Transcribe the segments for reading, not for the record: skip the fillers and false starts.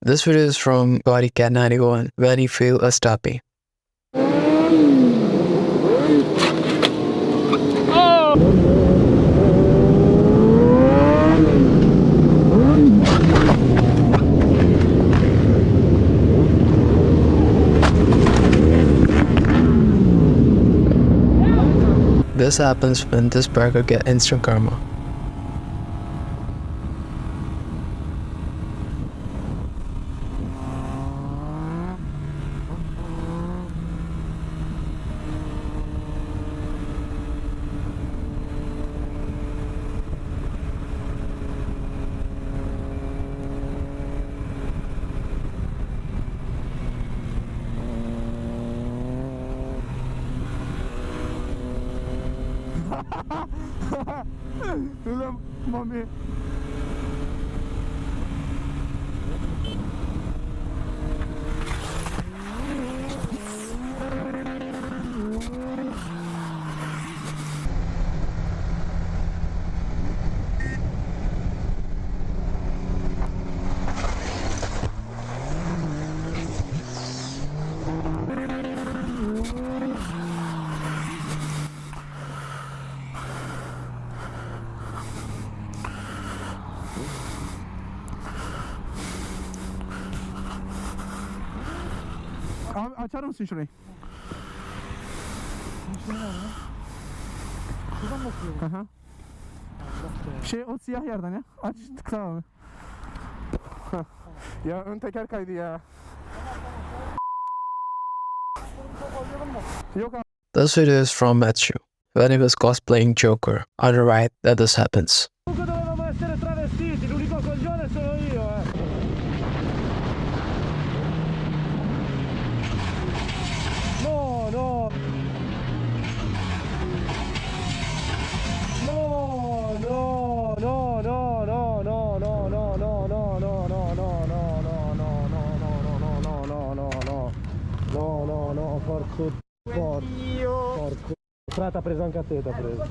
This video is from Body Cat 91 when he failed a stoppie. This happens when this biker gets instant karma. Mommy. Abi açar mısın şurayı? Şuradan mı okuyorum? Hı hı. O siyah yerden ya. Aç tıkla abi. Ya ön teker kaydı ya. Yok abi. This video is from Matthew when he was cosplaying Joker on the ride that this happens. Dovevamo essere travestiti, l'unico coglione sono io, No, no. No, no, no, no, no, no, no, no, no, no, no, no, no, no, porco. Frata ha preso anche a te, t'ha preso.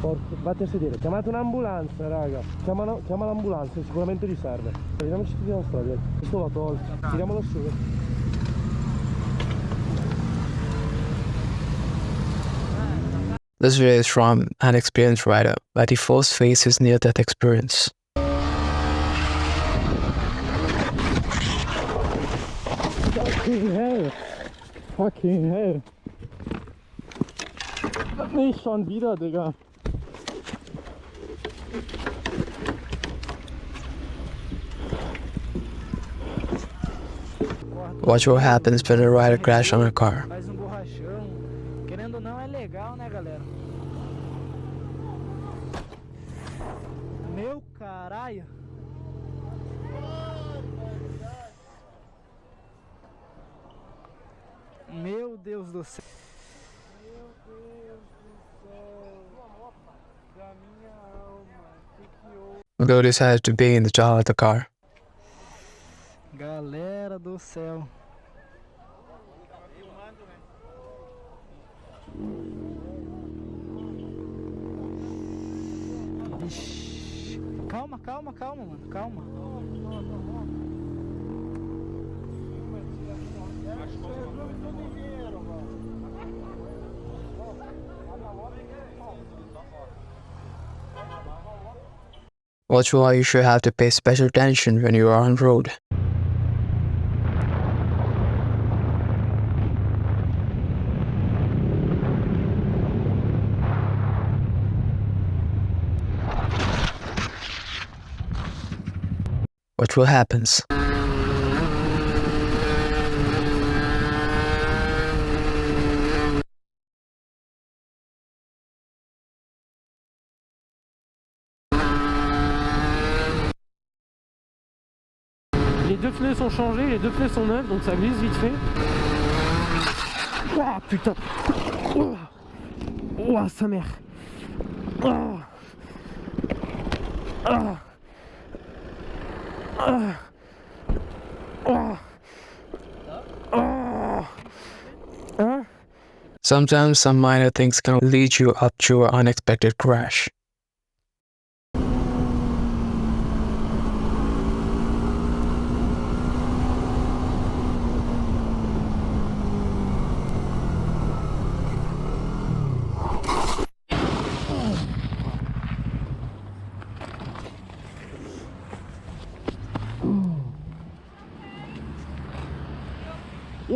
Porco, vatti a sedere, chiamate un'ambulanza, raga. Chiama l'ambulanza, sicuramente gli serve. Vediamoci tutti la strada. Questo va tolto. Tiriamolo su. This video is from an experienced rider that he first faced his near-death experience. Fucking hell. Fucking hell. Nicht schon wieder, Digga. Watch what happens when a rider crashes on a car. Mais borrachão. Querendo ou não, é legal, né, galera? Meu caralho. Meu Deus do céu. Meu Deus do céu. Da minha alma. Que Though decided to be in the jaw of the car. Galera do céu. Vixe. Calma, mano. Calma. Watch why you should have to pay special attention when you are on road. Watch what happens. Les deux pneus sont changés, les deux pneus sont neufs, donc ça glisse vite fait. Oh putain. Oh sa mère. Oh. Oh. Oh. Oh. Oh. Hein? Sometimes some minor things can lead you up to an unexpected crash.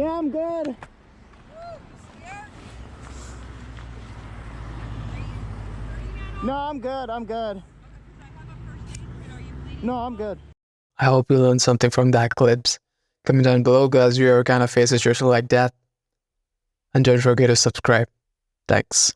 Yeah, I'm good. No, I'm good. I'm good. No, I'm good. I hope you learned something from that clips. Comment down below guys your kind of faces just like that. And don't forget to subscribe. Thanks.